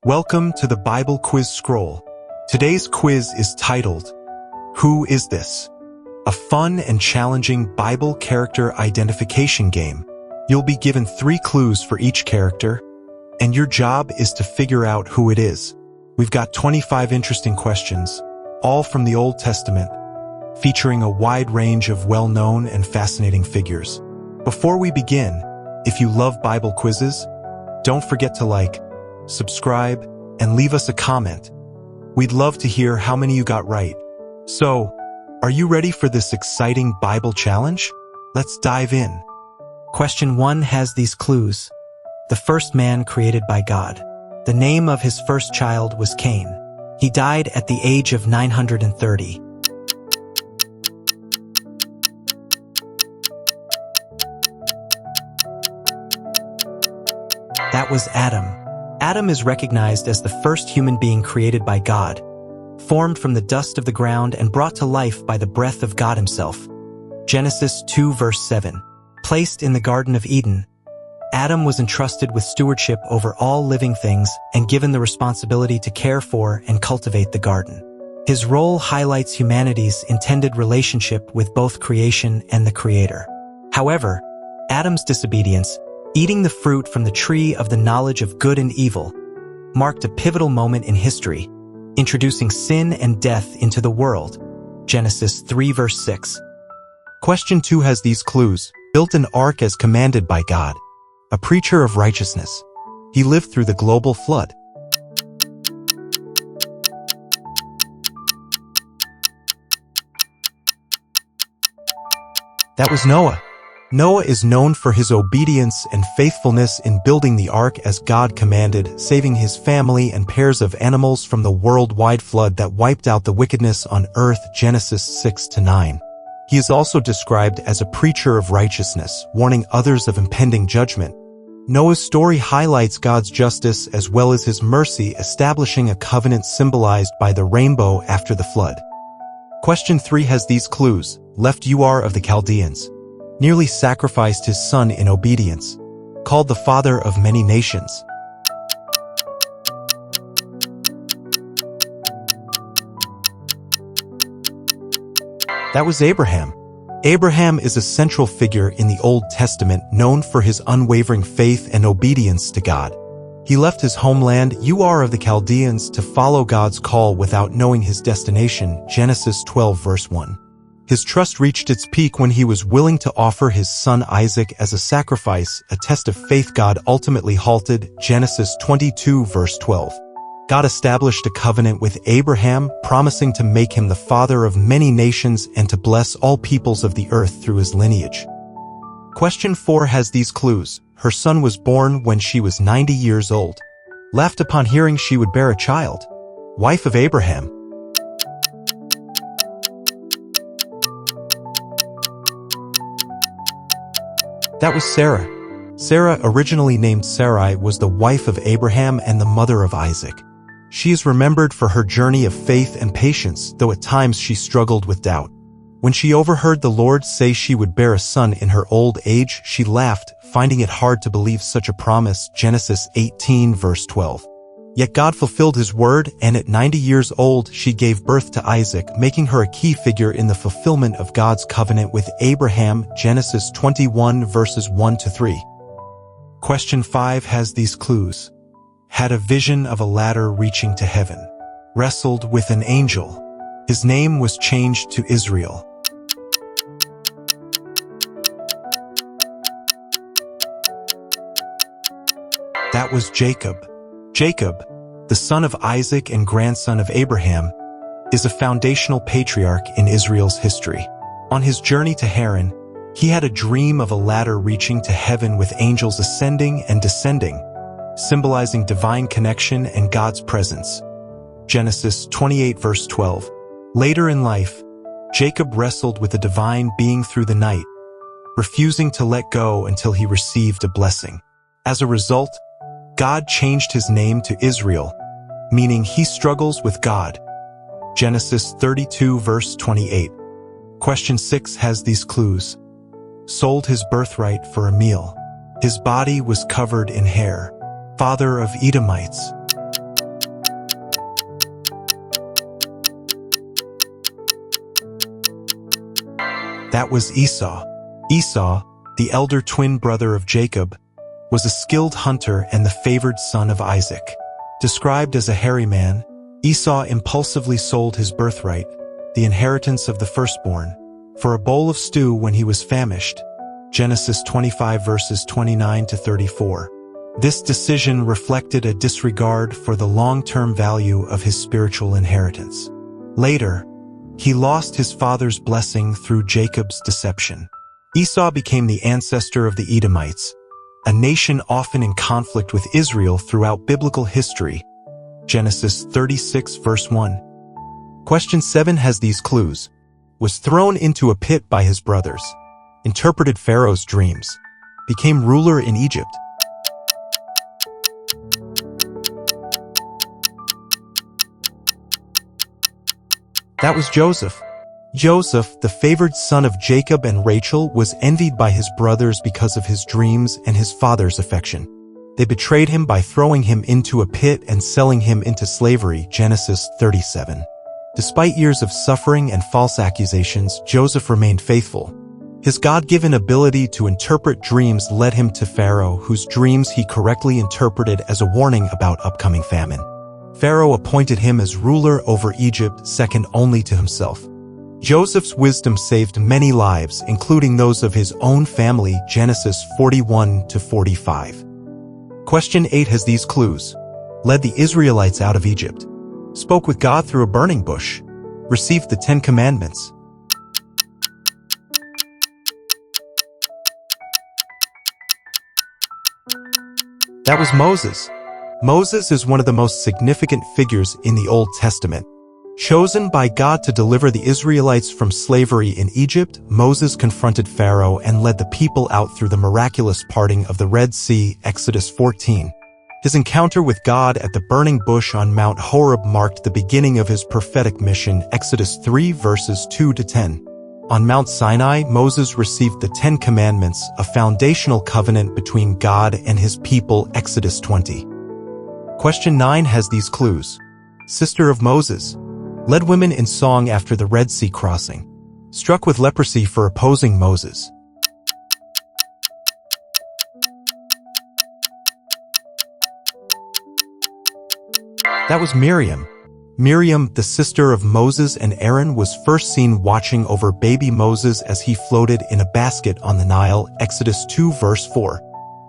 Welcome to the Bible Quiz Scroll. Today's quiz is titled, Who is This? A fun and challenging Bible character identification game. You'll be given 3 clues for each character, and your job is to figure out who it is. We've got 25 interesting questions, all from the Old Testament, featuring a wide range of well-known and fascinating figures. Before we begin, if you love Bible quizzes, don't forget to like, subscribe, and leave us a comment. We'd love to hear how many you got right. So, are you ready for this exciting Bible challenge? Let's dive in. Question 1 has these clues. The first man created by God. The name of his first child was Cain. He died at the age of 930. That was Adam. Adam is recognized as the first human being created by God, formed from the dust of the ground and brought to life by the breath of God himself. Genesis 2 verse 7. Placed in the Garden of Eden, Adam was entrusted with stewardship over all living things and given the responsibility to care for and cultivate the garden. His role highlights humanity's intended relationship with both creation and the Creator. However, Adam's disobedience, eating the fruit from the tree of the knowledge of good and evil, marked a pivotal moment in history, introducing sin and death into the world. Genesis 3 verse 6. Question 2 has these clues. Built an ark as commanded by God. A preacher of righteousness. He lived through the global flood. That was Noah. Noah is known for his obedience and faithfulness in building the ark as God commanded, saving his family and pairs of animals from the worldwide flood that wiped out the wickedness on earth. Genesis 6-9. He is also described as a preacher of righteousness, warning others of impending judgment. Noah's story highlights God's justice as well as his mercy, establishing a covenant symbolized by the rainbow after the flood. Question 3 has these clues. Left Ur of the Chaldeans. Nearly sacrificed his son in obedience. Called the father of many nations. That was Abraham. Abraham is a central figure in the Old Testament, known for his unwavering faith and obedience to God. He left his homeland, Ur of the Chaldeans, to follow God's call without knowing his destination. Genesis 12 verse 1. His trust reached its peak when he was willing to offer his son Isaac as a sacrifice, a test of faith God ultimately halted. Genesis 22 verse 12. God established a covenant with Abraham, promising to make him the father of many nations and to bless all peoples of the earth through his lineage. Question 4 has these clues. Her son was born when she was 90 years old. Left upon hearing she would bear a child. Wife of Abraham. That was Sarah. Sarah, originally named Sarai, was the wife of Abraham and the mother of Isaac. She is remembered for her journey of faith and patience, though at times she struggled with doubt. When she overheard the Lord say she would bear a son in her old age, she laughed, finding it hard to believe such a promise. Genesis 18 verse 12. Yet God fulfilled his word, and at 90 years old she gave birth to Isaac, making her a key figure in the fulfillment of God's covenant with Abraham. Genesis 21 verses 1-3. Question 5 has these clues. Had a vision of a ladder reaching to heaven. Wrestled with an angel. His name was changed to Israel. That was Jacob. Jacob, the son of Isaac and grandson of Abraham, is a foundational patriarch in Israel's history. On his journey to Haran, he had a dream of a ladder reaching to heaven with angels ascending and descending, symbolizing divine connection and God's presence. Genesis 28 verse 12. Later in life, Jacob wrestled with a divine being through the night, refusing to let go until he received a blessing. As a result, God changed his name to Israel, meaning he struggles with God. Genesis 32 verse 28. Question 6 has these clues. Sold his birthright for a meal. His body was covered in hair. Father of Edomites. That was Esau. Esau, the elder twin brother of Jacob, was a skilled hunter and the favored son of Isaac. Described as a hairy man, Esau impulsively sold his birthright, the inheritance of the firstborn, for a bowl of stew when he was famished. Genesis 25 verses 29 to 34. This decision reflected a disregard for the long-term value of his spiritual inheritance. Later, he lost his father's blessing through Jacob's deception. Esau became the ancestor of the Edomites, a nation often in conflict with Israel throughout biblical history. Genesis 36 verse 1. Question 7 has these clues. Was thrown into a pit by his brothers. Interpreted Pharaoh's dreams. Became ruler in Egypt. That was Joseph. Joseph, the favored son of Jacob and Rachel, was envied by his brothers because of his dreams and his father's affection. They betrayed him by throwing him into a pit and selling him into slavery. Genesis 37. Despite years of suffering and false accusations, Joseph remained faithful. His God-given ability to interpret dreams led him to Pharaoh, whose dreams he correctly interpreted as a warning about upcoming famine. Pharaoh appointed him as ruler over Egypt, second only to himself. Joseph's wisdom saved many lives, including those of his own family. Genesis 41 to 45. Question 8 has these clues. Led the Israelites out of Egypt. Spoke with God through a burning bush. Received the 10 Commandments. That was Moses. Moses is one of the most significant figures in the Old Testament. Chosen by God to deliver the Israelites from slavery in Egypt, Moses confronted Pharaoh and led the people out through the miraculous parting of the Red Sea, Exodus 14. His encounter with God at the burning bush on Mount Horeb marked the beginning of his prophetic mission, Exodus 3 verses 2 to 10. On Mount Sinai, Moses received the 10 Commandments, a foundational covenant between God and his people, Exodus 20. Question 9 has these clues. Sister of Moses. Led women in song after the Red Sea crossing. Struck with leprosy for opposing Moses. That was Miriam. Miriam, the sister of Moses and Aaron, was first seen watching over baby Moses as he floated in a basket on the Nile, Exodus 2 verse 4.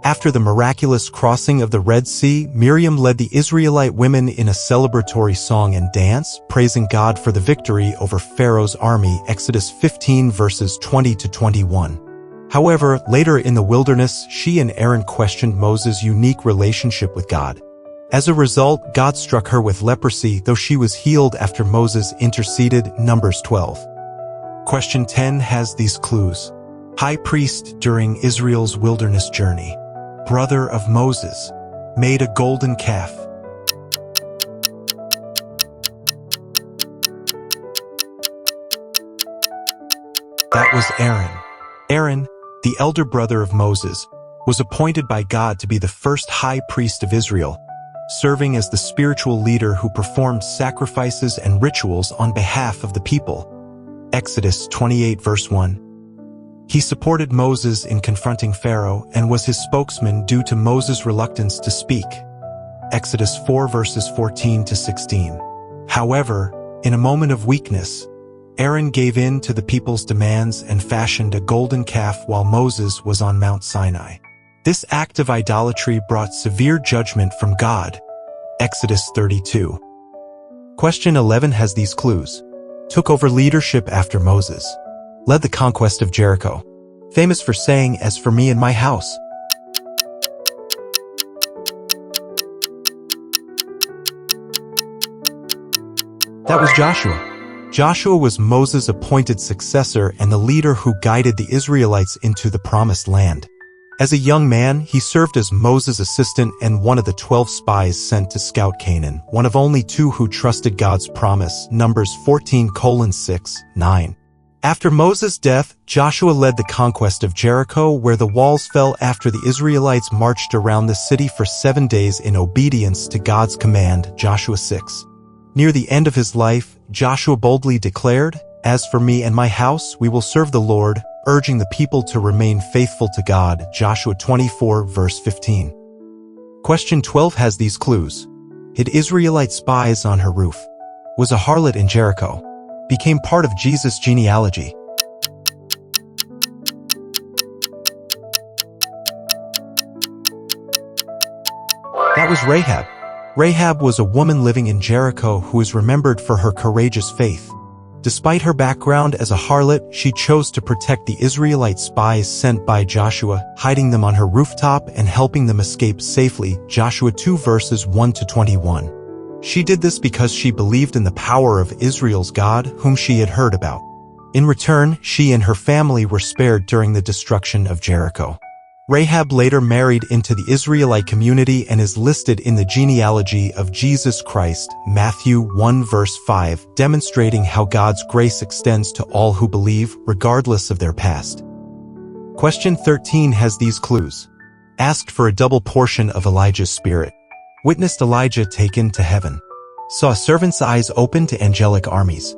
After the miraculous crossing of the Red Sea, Miriam led the Israelite women in a celebratory song and dance, praising God for the victory over Pharaoh's army, Exodus 15 verses 20 to 21. However, later in the wilderness, she and Aaron questioned Moses' unique relationship with God. As a result, God struck her with leprosy, though she was healed after Moses interceded, Numbers 12. Question 10 has these clues. High priest during Israel's wilderness journey. Brother of Moses. Made a golden calf. That was Aaron. Aaron, the elder brother of Moses, was appointed by God to be the first high priest of Israel, serving as the spiritual leader who performed sacrifices and rituals on behalf of the people. Exodus 28 verse 1. He supported Moses in confronting Pharaoh and was his spokesman due to Moses' reluctance to speak. Exodus 4 verses 14 to 16. However, in a moment of weakness, Aaron gave in to the people's demands and fashioned a golden calf while Moses was on Mount Sinai. This act of idolatry brought severe judgment from God. Exodus 32. Question 11 has these clues. Took over leadership after Moses. Led the conquest of Jericho. Famous for saying, "As for me and my house." That was Joshua. Joshua was Moses' appointed successor and the leader who guided the Israelites into the Promised Land. As a young man, he served as Moses' assistant and one of the 12 spies sent to scout Canaan, one of only 2 who trusted God's promise, Numbers 14:6-9. After Moses' death, Joshua led the conquest of Jericho, where the walls fell after the Israelites marched around the city for 7 days in obedience to God's command, Joshua 6. Near the end of his life, Joshua boldly declared, As for me and my house, we will serve the Lord, urging the people to remain faithful to God. Joshua 24 verse 15. Question 12 has these clues. Hid Israelite spies on her roof. Was a harlot in Jericho. Became part of Jesus' genealogy. That was Rahab. Rahab was a woman living in Jericho who is remembered for her courageous faith. Despite her background as a harlot, she chose to protect the Israelite spies sent by Joshua, hiding them on her rooftop and helping them escape safely. Joshua 2 verses 1 to 21. She did this because she believed in the power of Israel's God, whom she had heard about. In return, she and her family were spared during the destruction of Jericho. Rahab later married into the Israelite community and is listed in the genealogy of Jesus Christ, Matthew 1 verse 5, demonstrating how God's grace extends to all who believe, regardless of their past. Question 13 has these clues. Asked for a double portion of Elijah's spirit. Witnessed Elijah taken to heaven. Saw a servant's eyes open to angelic armies.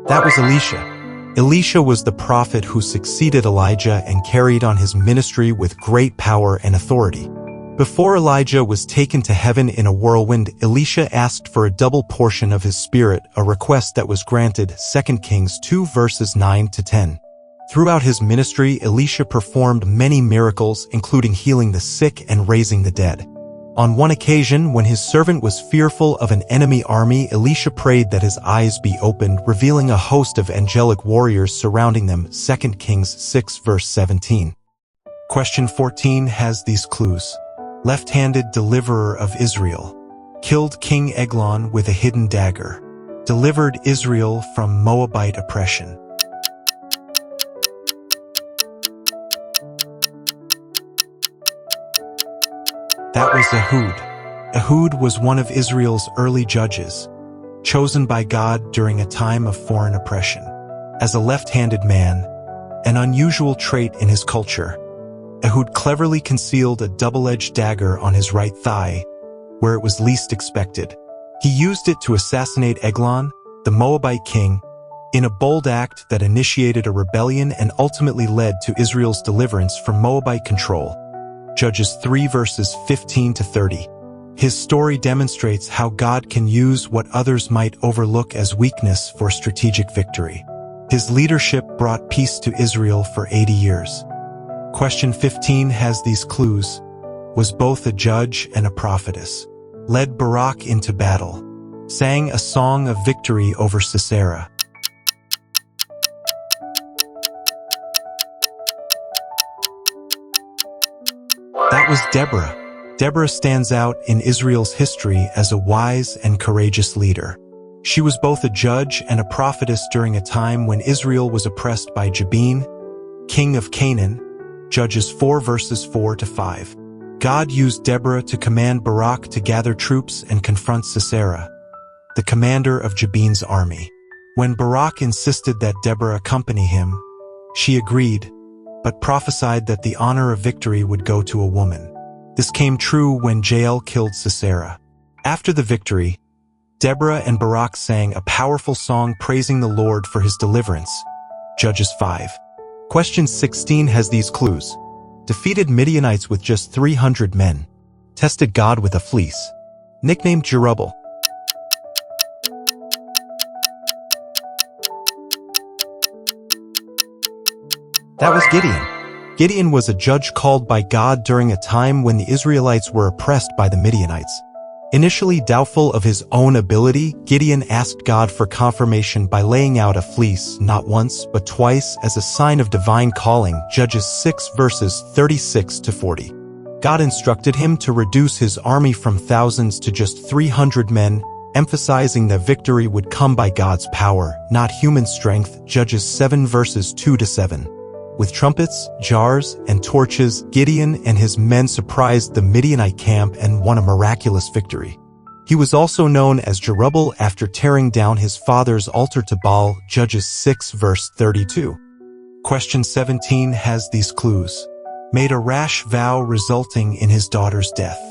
That was Elisha. Elisha was the prophet who succeeded Elijah and carried on his ministry with great power and authority. Before Elijah was taken to heaven in a whirlwind, Elisha asked for a double portion of his spirit, a request that was granted. 2 Kings 2 verses 9 to 10. Throughout his ministry, Elisha performed many miracles, including healing the sick and raising the dead. On one occasion, when his servant was fearful of an enemy army, Elisha prayed that his eyes be opened, revealing a host of angelic warriors surrounding them. 2 Kings 6 verse 17. Question 14 has these clues. Left-handed deliverer of Israel. Killed King Eglon with a hidden dagger. Delivered Israel from Moabite oppression. That was Ehud. Ehud was one of Israel's early judges, chosen by God during a time of foreign oppression. As a left-handed man, an unusual trait in his culture, Ehud cleverly concealed a double-edged dagger on his right thigh, where it was least expected. He used it to assassinate Eglon, the Moabite king, in a bold act that initiated a rebellion and ultimately led to Israel's deliverance from Moabite control. Judges 3 verses 15 to 30. His story demonstrates how God can use what others might overlook as weakness for strategic victory. His leadership brought peace to Israel for 80 years. Question 15 has these clues. Was both a judge and a prophetess. Led Barak into battle. Sang a song of victory over Sisera. That was Deborah. Deborah stands out in Israel's history as a wise and courageous leader. She was both a judge and a prophetess during a time when Israel was oppressed by Jabin, king of Canaan, Judges 4 verses 4 to 5. God used Deborah to command Barak to gather troops and confront Sisera, the commander of Jabin's army. When Barak insisted that Deborah accompany him, she agreed, but prophesied that the honor of victory would go to a woman. This came true when Jael killed Sisera. After the victory, Deborah and Barak sang a powerful song praising the Lord for his deliverance. Judges 5. Question 16 has these clues. Defeated Midianites with just 300 men. Tested God with a fleece. Nicknamed Jerubbaal. That was Gideon. Gideon was a judge called by God during a time when the Israelites were oppressed by the Midianites. Initially doubtful of his own ability, Gideon asked God for confirmation by laying out a fleece not once but twice as a sign of divine calling. Judges 6 verses 36 to 40. God instructed him to reduce his army from thousands to just 300 men, emphasizing that victory would come by God's power, not human strength. Judges 7 verses 2 to 7. With trumpets, jars, and torches, Gideon and his men surprised the Midianite camp and won a miraculous victory. He was also known as Jerubbaal after tearing down his father's altar to Baal. Judges 6 verse 32. Question 17 has these clues. Made a rash vow resulting in his daughter's death.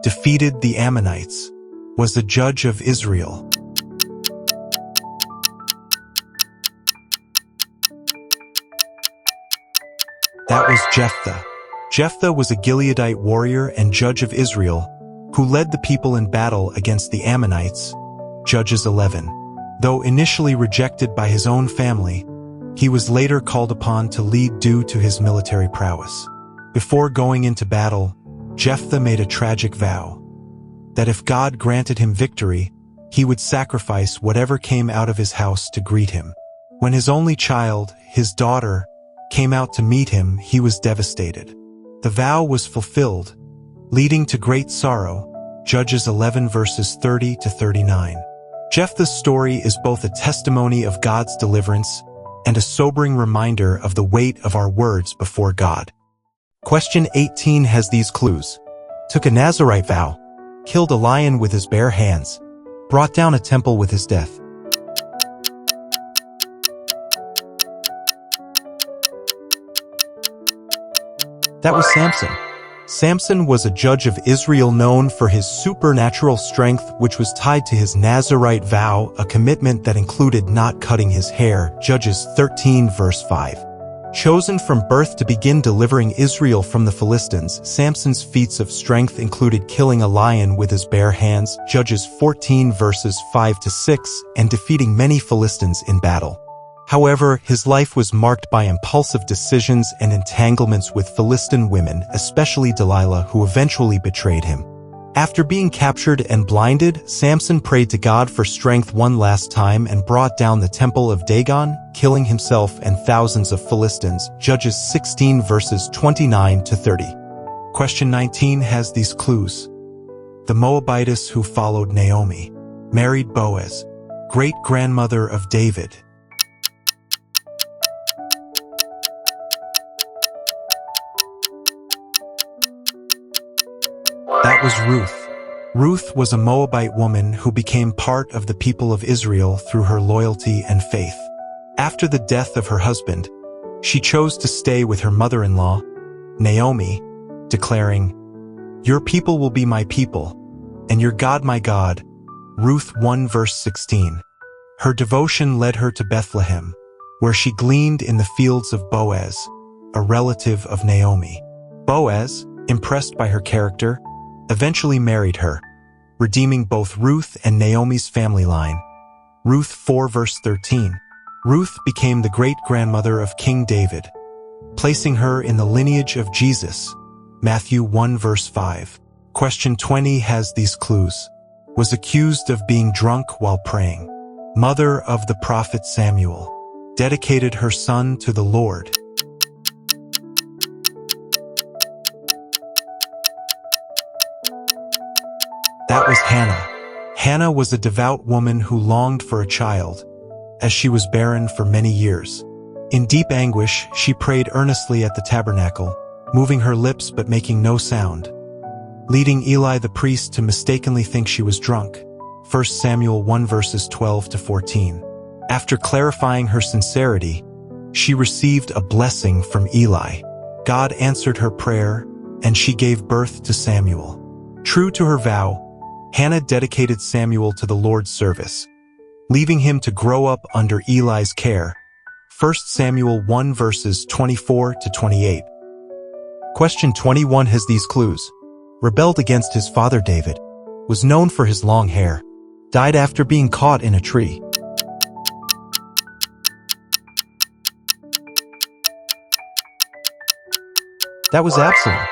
defeated the Ammonites, was a judge of Israel. That was Jephthah. Jephthah was a Gileadite warrior and judge of Israel, who led the people in battle against the Ammonites, Judges 11. Though initially rejected by his own family, he was later called upon to lead due to his military prowess. Before going into battle, Jephthah made a tragic vow that if God granted him victory, he would sacrifice whatever came out of his house to greet him. When his only child, his daughter, came out to meet him, he was devastated. The vow was fulfilled, leading to great sorrow, Judges 11 verses 30 to 39. Jephthah's story is both a testimony of God's deliverance and a sobering reminder of the weight of our words before God. Question 18 has these clues. Took a Nazirite vow, killed a lion with his bare hands, brought down a temple with his death. That was Samson. Samson was a judge of Israel known for his supernatural strength, which was tied to his Nazirite vow, a commitment that included not cutting his hair, Judges 13 verse 5. Chosen from birth to begin delivering Israel from the Philistines, Samson's feats of strength included killing a lion with his bare hands, Judges 14 verses 5 to 6, and defeating many Philistines in battle. However, his life was marked by impulsive decisions and entanglements with Philistine women, especially Delilah, who eventually betrayed him. After being captured and blinded, Samson prayed to God for strength one last time and brought down the temple of Dagon, killing himself and thousands of Philistines, Judges 16 verses 29 to 30. Question 19 has these clues. The Moabitess who followed Naomi married Boaz, great-grandmother of David. That was Ruth. Ruth was a Moabite woman who became part of the people of Israel through her loyalty and faith. After the death of her husband, she chose to stay with her mother-in-law, Naomi, declaring, "Your people will be my people, and your God my God." Ruth 1 verse 16. Her devotion led her to Bethlehem, where she gleaned in the fields of Boaz, a relative of Naomi. Boaz, impressed by her character, eventually married her, redeeming both Ruth and Naomi's family line. Ruth 4 verse 13. Ruth became the great-grandmother of King David, placing her in the lineage of Jesus. Matthew 1 verse 5. Question 20 has these clues. Was accused of being drunk while praying. Mother of the prophet Samuel. Dedicated her son to the Lord. That was Hannah. Hannah was a devout woman who longed for a child, as she was barren for many years. In deep anguish, she prayed earnestly at the tabernacle, moving her lips but making no sound, leading Eli the priest to mistakenly think she was drunk. 1 Samuel 1 verses 12 to 14. After clarifying her sincerity, she received a blessing from Eli. God answered her prayer, and she gave birth to Samuel. True to her vow, Hannah dedicated Samuel to the Lord's service, leaving him to grow up under Eli's care. 1 Samuel 1 verses 24 to 28. Question 21 has these clues. Rebelled against his father David. Was known for his long hair. Died after being caught in a tree. That was Absalom.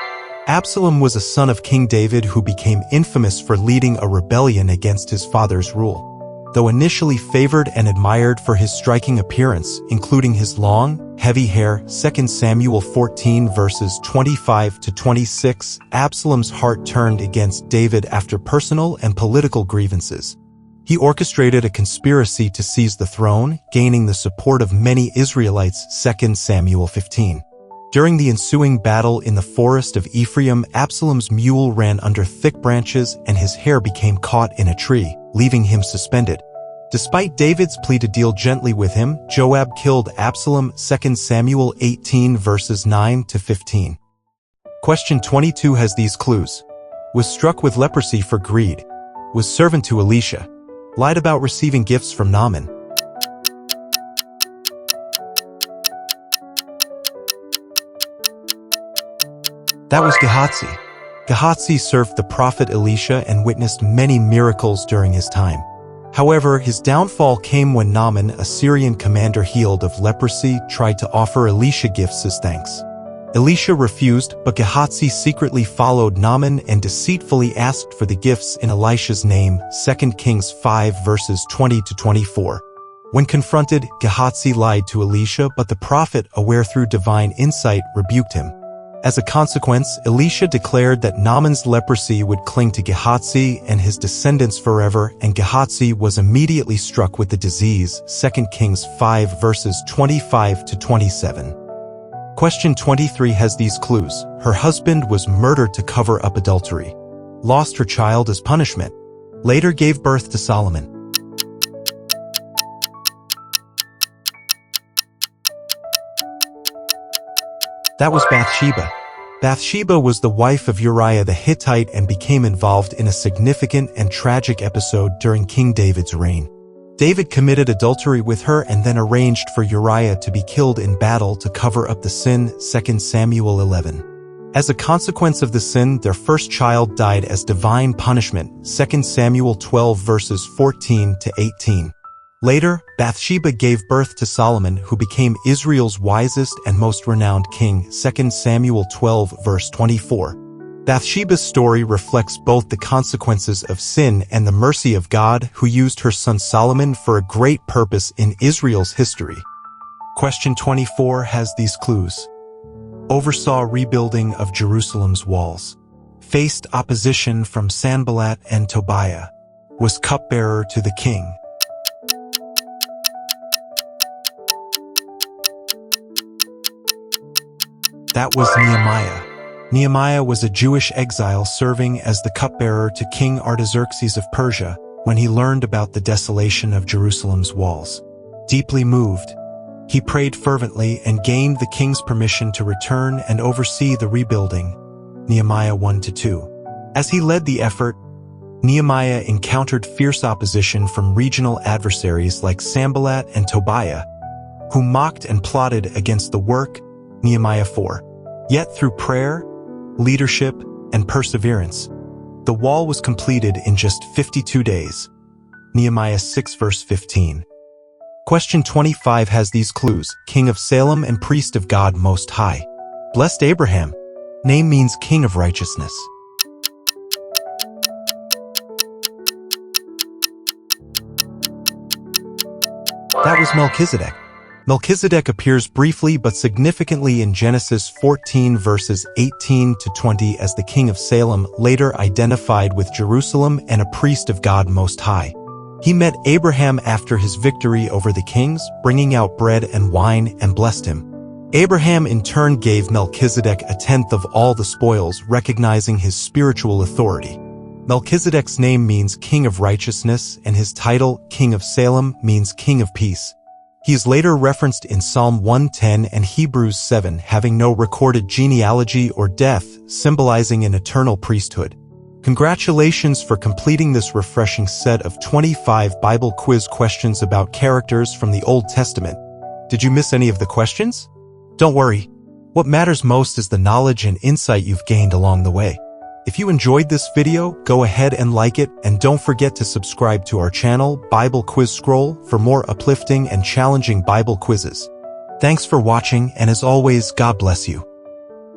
Absalom was a son of King David who became infamous for leading a rebellion against his father's rule. Though initially favored and admired for his striking appearance, including his long, heavy hair, 2 Samuel 14 verses 25 to 26, Absalom's heart turned against David after personal and political grievances. He orchestrated a conspiracy to seize the throne, gaining the support of many Israelites, 2 Samuel 15. During the ensuing battle in the forest of Ephraim, Absalom's mule ran under thick branches and his hair became caught in a tree, leaving him suspended. Despite David's plea to deal gently with him, Joab killed Absalom, 2 Samuel 18 verses 9 to 15. Question 22 has these clues. was struck with leprosy for greed, was servant to Elisha, lied about receiving gifts from Naaman. That was Gehazi. Gehazi served the prophet Elisha and witnessed many miracles during his time. However, his downfall came when Naaman, a Syrian commander healed of leprosy, tried to offer Elisha gifts as thanks. Elisha refused, but Gehazi secretly followed Naaman and deceitfully asked for the gifts in Elisha's name, 2 Kings 5 verses 20-24. When confronted, Gehazi lied to Elisha, but the prophet, aware through divine insight, rebuked him. As a consequence, Elisha declared that Naaman's leprosy would cling to Gehazi and his descendants forever, and Gehazi was immediately struck with the disease, 2 Kings 5 verses 25-27. Question 23 has these clues. Her husband was murdered to cover up adultery. Lost her child as punishment. Later gave birth to Solomon. That was Bathsheba. Bathsheba was the wife of Uriah the Hittite and became involved in a significant and tragic episode during King David's reign. David committed adultery with her and then arranged for Uriah to be killed in battle to cover up the sin, 2 Samuel 11. As a consequence of the sin, their first child died as divine punishment, 2 Samuel 12 verses 14-18. Later, Bathsheba gave birth to Solomon, who became Israel's wisest and most renowned king, 2 Samuel 12 verse 24. Bathsheba's story reflects both the consequences of sin and the mercy of God, who used her son Solomon for a great purpose in Israel's history. Question 24 has these clues. Oversaw rebuilding of Jerusalem's walls. Faced opposition from Sanballat and Tobiah. Was cupbearer to the king. That was Nehemiah. Nehemiah was a Jewish exile serving as the cupbearer to King Artaxerxes of Persia when he learned about the desolation of Jerusalem's walls. Deeply moved, he prayed fervently and gained the king's permission to return and oversee the rebuilding. Nehemiah 1-2. As he led the effort, Nehemiah encountered fierce opposition from regional adversaries like Sanballat and Tobiah, who mocked and plotted against the work. Nehemiah 4. Yet through prayer, leadership, and perseverance, the wall was completed in just 52 days. Nehemiah 6 verse 15. Question 25 has these clues. King of Salem and priest of God Most High. Blessed Abraham. Name means king of righteousness. That was Melchizedek. Melchizedek appears briefly but significantly in Genesis 14 verses 18-20 as the king of Salem, later identified with Jerusalem and a priest of God Most High. He met Abraham after his victory over the kings, bringing out bread and wine, and blessed him. Abraham in turn gave Melchizedek a tenth of all the spoils, recognizing his spiritual authority. Melchizedek's name means king of righteousness, and his title, king of Salem, means king of peace. He is later referenced in Psalm 110 and Hebrews 7, having no recorded genealogy or death, symbolizing an eternal priesthood. Congratulations for completing this refreshing set of 25 Bible quiz questions about characters from the Old Testament. Did you miss any of the questions? Don't worry. What matters most is the knowledge and insight you've gained along the way. If you enjoyed this video, go ahead and like it, and don't forget to subscribe to our channel, Bible Quiz Scroll, for more uplifting and challenging Bible quizzes. Thanks for watching, and as always, God bless you.